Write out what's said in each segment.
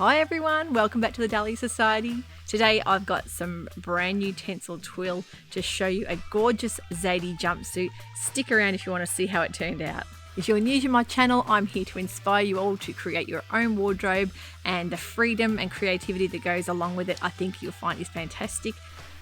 Hi everyone, welcome back to the Dahlia Society. Today I've got some brand new Tencel Twill to show you a gorgeous Zadie jumpsuit. Stick around if you want to see how it turned out. If you're new to my channel, I'm here to inspire you all to create your own wardrobe, and the freedom and creativity that goes along with it I think you'll find is fantastic.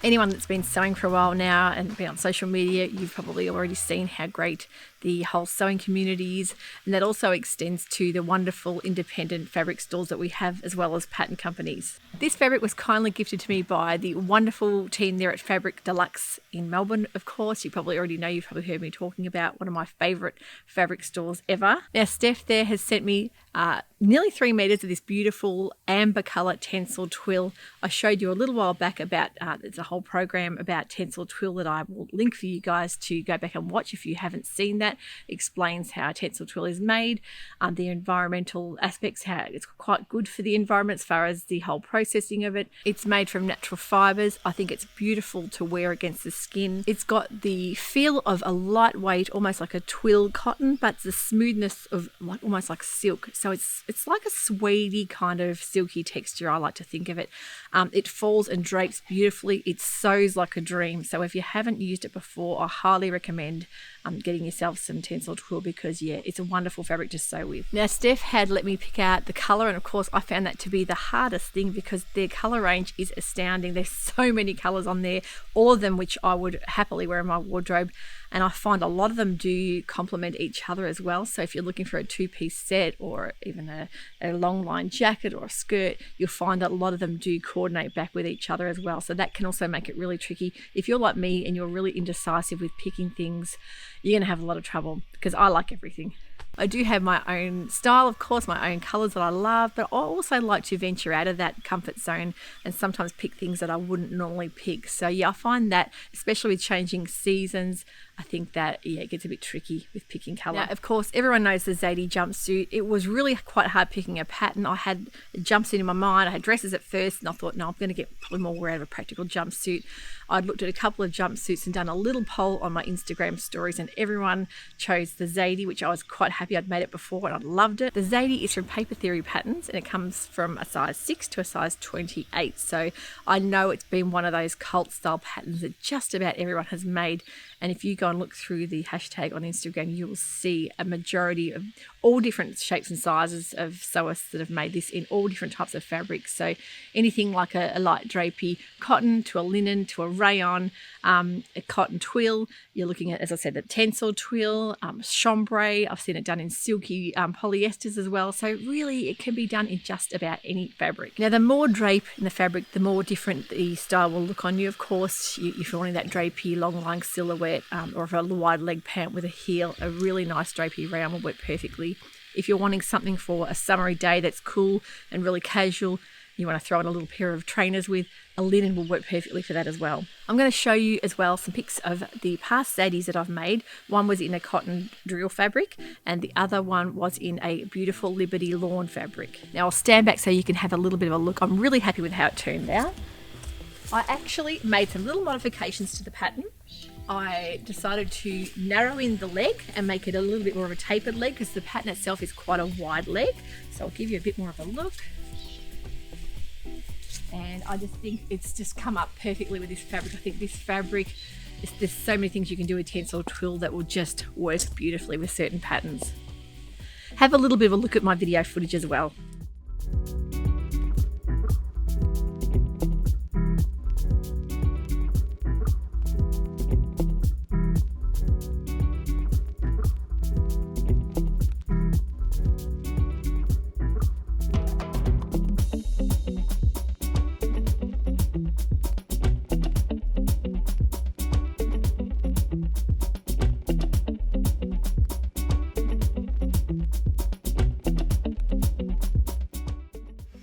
Anyone that's been sewing for a while now and been on social media, you've probably already seen how great the whole sewing community is, and that also extends to the wonderful independent fabric stores that we have, as well as pattern companies. This fabric was kindly gifted to me by the wonderful team there at Fabric Deluxe in Melbourne, of course. You probably already know, you've probably heard me talking about one of my favourite fabric stores ever. Now Steph there has sent me nearly 3 meters of this beautiful amber colour Tencel Twill. I showed you a little while back about, there's a whole program about Tencel Twill that I will link for you guys to go back and watch if you haven't seen that. It explains how Tencel Twill is made, the environmental aspects, how it's quite good for the environment as far as the whole processing of it. It's made from natural fibres. I think it's beautiful to wear against the skin. It's got the feel of a lightweight, almost like a twill cotton, but the smoothness of almost like silk. So it's like a suede kind of silky texture, I like to think of it. It falls and drapes beautifully. It sews like a dream. So if you haven't used it before, I highly recommend getting yourself some Tencel Twill, because yeah, it's a wonderful fabric to sew with. Now Steph had let me pick out the colour, and of course I found that to be the hardest thing because their colour range is astounding. There's so many colours on there, all of them which I would happily wear in my wardrobe, and I find a lot of them do complement each other as well. So if you're looking for a two-piece set or even a long line jacket or a skirt, you'll find that a lot of them do coordinate back with each other as well. So that can also make it really tricky. If you're like me and you're really indecisive with picking things, you're going to have a lot of trouble, because I like everything. I do have my own style, of course, my own colours that I love, but I also like to venture out of that comfort zone and sometimes pick things that I wouldn't normally pick. So yeah, I find that, especially with changing seasons, I think that yeah, it gets a bit tricky with picking colour. Now, of course, everyone knows the Zadie jumpsuit. It was really quite hard picking a pattern. I had a jumpsuit in my mind. I had dresses at first, and I thought, no, I'm going to get probably more out of a practical jumpsuit. I'd looked at a couple of jumpsuits and done a little poll on my Instagram stories, and everyone chose the Zadie, which I was quite happy. I'd made it before and I loved it. The Zadie is from Paper Theory Patterns, and it comes from a size 6 to a size 28. So I know it's been one of those cult style patterns that just about everyone has made. And if you go and look through the hashtag on Instagram, you will see a majority of all different shapes and sizes of sewists that have made this in all different types of fabrics. So anything like a light drapey cotton to a linen to a rayon, a cotton twill. You're looking at, as I said, the Tencel Twill, chambray. I've seen it done in silky polyesters as well. So really it can be done in just about any fabric. Now the more drape in the fabric, the more different the style will look on you. Of course, if you're wanting that drapey long lying silhouette, or if a wide leg pant with a heel, a really nice drapey rayon will work perfectly. If you're wanting something for a summery day that's cool and really casual, you want to throw in a little pair of trainers with, a linen will work perfectly for that as well. I'm going to show you as well some pics of the past Zadies that I've made. One was in a cotton drill fabric, and the other one was in a beautiful Liberty lawn fabric. Now I'll stand back so you can have a little bit of a look. I'm really happy with how it turned out. I actually made some little modifications to the pattern. I decided to narrow in the leg and make it a little bit more of a tapered leg, because the pattern itself is quite a wide leg. So I'll give you a bit more of a look. And I just think it's just come up perfectly with this fabric. I think this fabric, there's so many things you can do with Tencel Twill that will just work beautifully with certain patterns. Have a little bit of a look at my video footage as well.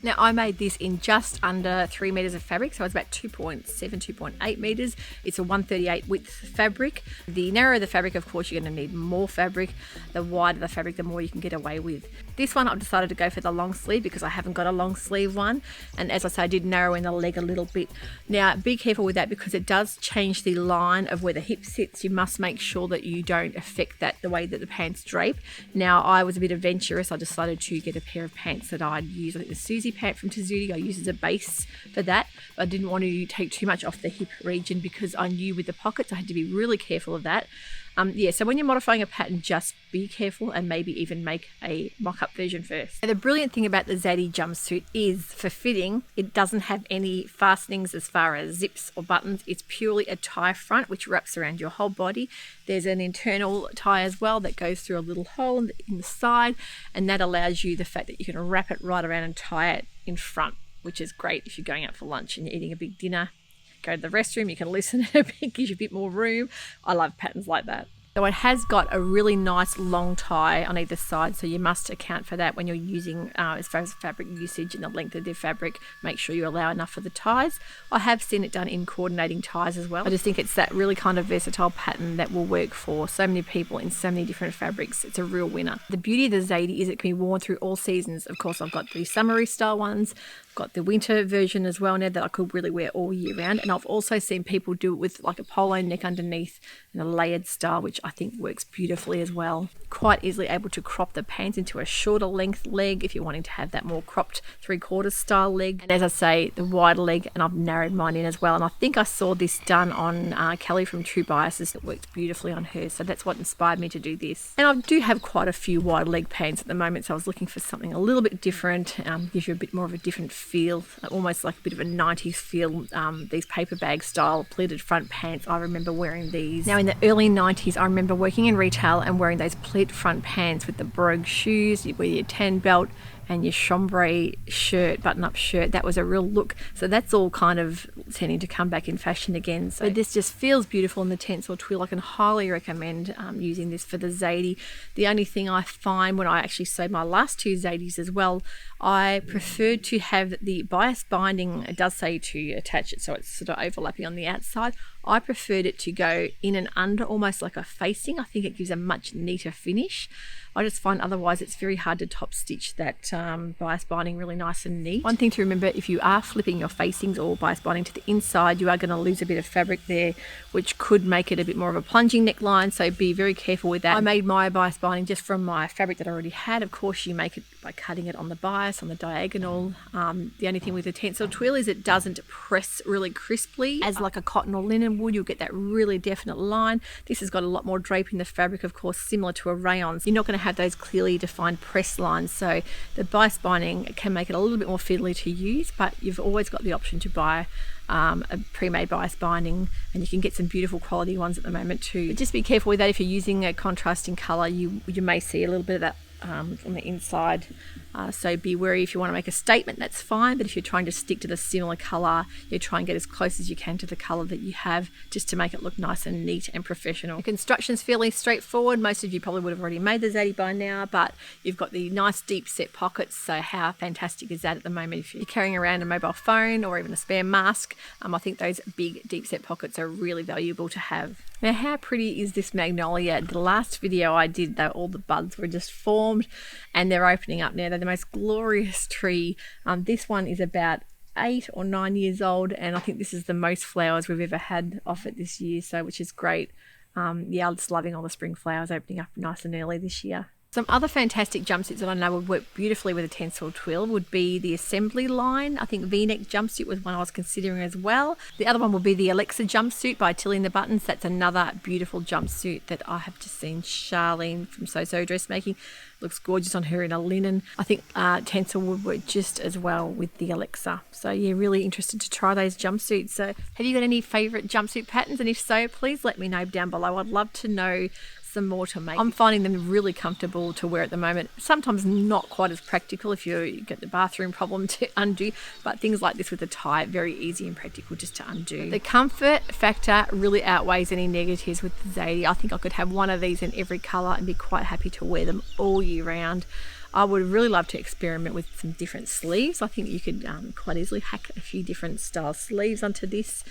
Now I made this in just under 3 meters of fabric, so it's about 2.7, 2.8 meters. It's a 138 width fabric. The narrower the fabric, of course, you're going to need more fabric. The wider the fabric, the more you can get away with. This one I've decided to go for the long sleeve because I haven't got a long sleeve one, and as I say, I did narrow in the leg a little bit. Now be careful with that because it does change the line of where the hip sits. You must make sure that you don't affect that the way that the pants drape. Now I was a bit adventurous. I decided to get a pair of pants that I'd use, I think the Susie pant from Zadie I use as a base for that. But I didn't want to take too much off the hip region because I knew with the pockets I had to be really careful of that. Yeah, so when you're modifying a pattern, just be careful and maybe even make a mock-up version first. And the brilliant thing about the Zadie jumpsuit is for fitting, it doesn't have any fastenings as far as zips or buttons. It's purely a tie front which wraps around your whole body. There's an internal tie as well that goes through a little hole in the side, and that allows you the fact that you can wrap it right around and tie it in front, which is great if you're going out for lunch and you're eating a big dinner. Go to the restroom, you can loosen it a bit, gives you a bit more room. I love patterns like that. So it has got a really nice long tie on either side, so you must account for that when you're using, as far as fabric usage and the length of the fabric, make sure you allow enough for the ties. I have seen it done in coordinating ties as well. I just think it's that really kind of versatile pattern that will work for so many people in so many different fabrics. It's a real winner. The beauty of the Zadie is it can be worn through all seasons. Of course, I've got the summery style ones, got the winter version as well now that I could really wear all year round, and I've also seen people do it with like a polo neck underneath and a layered style, which I think works beautifully as well. Quite easily able to crop the pants into a shorter length leg if you're wanting to have that more cropped 3/4 style leg, and as I say, the wider leg, and I've narrowed mine in as well, and I think I saw this done on Kelly from True Biases. It worked beautifully on her, so that's what inspired me to do this. And I do have quite a few wide leg pants at the moment, so I was looking for something a little bit different, gives you a bit more of a different feel, almost like a bit of a 90s feel. These paper bag style pleated front pants, I remember wearing these. Now in the early 90s, I remember working in retail and wearing those pleat front pants with the brogue shoes. You wear your tan belt and your chambray shirt, button-up shirt. That was a real look. So that's all kind of tending to come back in fashion again. So this just feels beautiful in the Tencel Twill. I can highly recommend using this for the Zadie. The only thing I find when I actually sewed my last two Zadies as well, I preferred to have the bias binding. It does say to attach it so it's sort of overlapping on the outside. I preferred it to go in and under, almost like a facing. I think it gives a much neater finish. I just find otherwise it's very hard to top stitch that bias binding really nice and neat. One thing to remember, if you are flipping your facings or bias binding to the inside, you are going to lose a bit of fabric there, which could make it a bit more of a plunging neckline, so be very careful with that. I made my bias binding just from my fabric that I already had. Of course, you make it by cutting it on the bias, on the diagonal. The only thing with the Tencel Twill is it doesn't press really crisply as like a cotton or linen would. You'll get that really definite line. This has got a lot more drape in the fabric, of course, similar to a rayon. You're not going to have those clearly defined press lines, so the bias binding can make it a little bit more fiddly to use, but you've always got the option to buy a pre-made bias binding, and you can get some beautiful quality ones at the moment too. But just be careful with that. If you're using a contrasting color, you may see a little bit of that on the inside, so be wary. If you want to make a statement, that's fine, but if you're trying to stick to the similar color, you try and get as close as you can to the color that you have, just to make it look nice and neat and professional. The construction's fairly straightforward. Most of you probably would have already made the Zadie by now, but you've got the nice deep set pockets, so how fantastic is that at the moment if you're carrying around a mobile phone or even a spare mask? I think those big deep set pockets are really valuable to have. Now, how pretty is this magnolia? The last video I did, all the buds were just formed and they're opening up now. They're the most glorious tree. This one is about 8 or 9 years old, and I think this is the most flowers we've ever had off it this year, so which is great. Yeah, I'm just loving all the spring flowers opening up nice and early this year. Some other fantastic jumpsuits that I know would work beautifully with a Tencel Twill would be the assembly line. I think V-neck jumpsuit was one I was considering as well. The other one will be the Alexa jumpsuit by Tilling the Buttons. That's another beautiful jumpsuit that I have just seen Charlene from So Dressmaking. Looks gorgeous on her in a linen. I think Tencel would work just as well with the Alexa. So yeah, really interested to try those jumpsuits. So have you got any favourite jumpsuit patterns? And if so, please let me know down below. I'd love to know some more to make. I'm finding them really comfortable to wear at the moment. Sometimes not quite as practical if you get the bathroom problem to undo, but things like this with a tie, very easy and practical just to undo. The comfort factor really outweighs any negatives with the Zadie. I think I could have one of these in every colour and be quite happy to wear them all year round. I would really love to experiment with some different sleeves. I think you could quite easily hack a few different style sleeves onto this.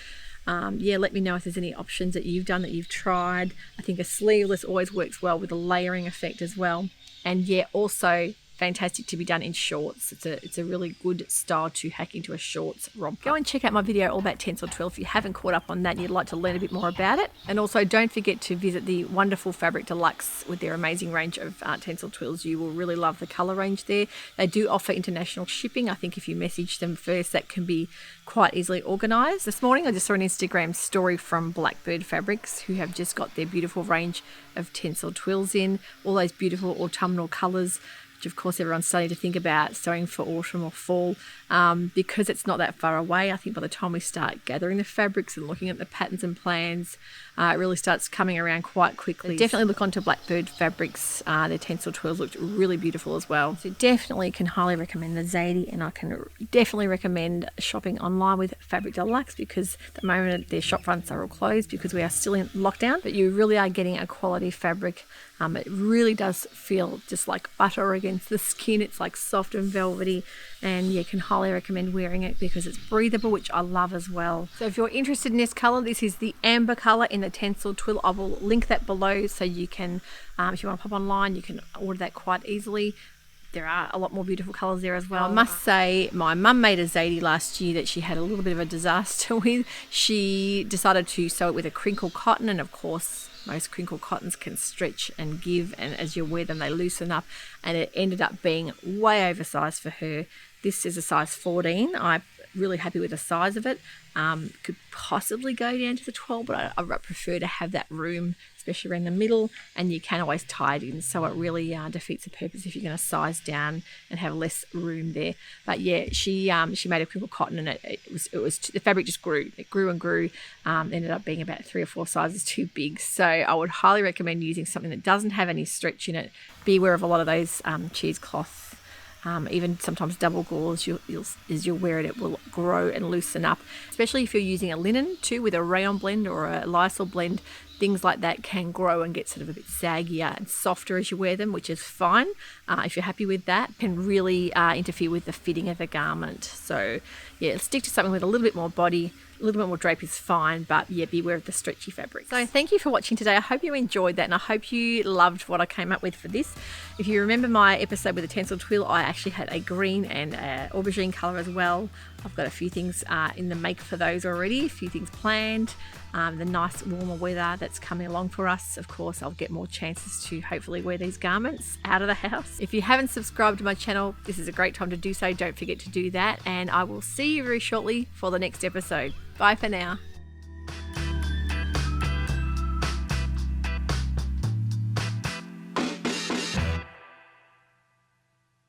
Yeah, let me know if there's any options that you've done, that you've tried. I think a sleeveless always works well with a layering effect as well. And yeah, also fantastic to be done in shorts. It's a really good style to hack into a shorts romper. Go and check out my video all about Tencel Twill if you haven't caught up on that and you'd like to learn a bit more about it. And also don't forget to visit the wonderful Fabric Deluxe with their amazing range of Tencel Twills. You will really love the colour range there. They do offer international shipping. I think if you message them first, that can be quite easily organised. This morning I just saw an Instagram story from Blackbird Fabrics, who have just got their beautiful range of Tencel Twills in, all those beautiful autumnal colours, which of course everyone's starting to think about sewing for autumn or fall, because it's not that far away. I think by the time we start gathering the fabrics and looking at the patterns and plans, it really starts coming around quite quickly. So definitely look onto Blackbird Fabrics. Their Tencel Twills looked really beautiful as well. So definitely can highly recommend the Zadie, and I can definitely recommend shopping online with Fabric Deluxe, because at the moment their shop fronts are all closed because we are still in lockdown, but you really are getting a quality fabric. It really does feel just like butter against the skin. It's like soft and velvety, and you can highly recommend wearing it because it's breathable, which I love as well. So if you're interested in this colour, this is the amber colour in the Tencel Twill. I will link that below so you can, if you want to pop online, you can order that quite easily. There are a lot more beautiful colours there as well. I must say, my mum made a Zadie last year that she had a little bit of a disaster with. She decided to sew it with a crinkle cotton, and of course most crinkle cottons can stretch and give, and as you wear them they loosen up, and it ended up being way oversized for her. This is a size 14. I'm really happy with the size of it. Could possibly go down to the 12, but I prefer to have that room, especially around the middle, and you can always tie it in, so it really defeats the purpose if you're going to size down and have less room there. But yeah, she made a crinkle cotton, and it was the fabric just grew. It grew and grew. Ended up being about 3 or 4 sizes too big. So I would highly recommend using something that doesn't have any stretch in it. Be aware of a lot of those cheesecloths. Even sometimes double gauze, as you wear it, it will grow and loosen up. Especially if you're using a linen too, with a rayon blend or a Lysol blend, things like that can grow and get sort of a bit saggier and softer as you wear them, which is fine. If you're happy with that, can really interfere with the fitting of the garment. So yeah, stick to something with a little bit more body. A little bit more drape is fine, but yeah, beware of the stretchy fabric. So thank you for watching today. I hope you enjoyed that, and I hope you loved what I came up with for this. If you remember my episode with the Tencel Twill, I actually had a green and aubergine colour as well. I've got a few things in the make for those already, a few things planned. The nice warmer weather that's coming along for us. Of course, I'll get more chances to hopefully wear these garments out of the house. If you haven't subscribed to my channel, this is a great time to do so. Don't forget to do that, and I will see you very shortly for the next episode. Bye for now.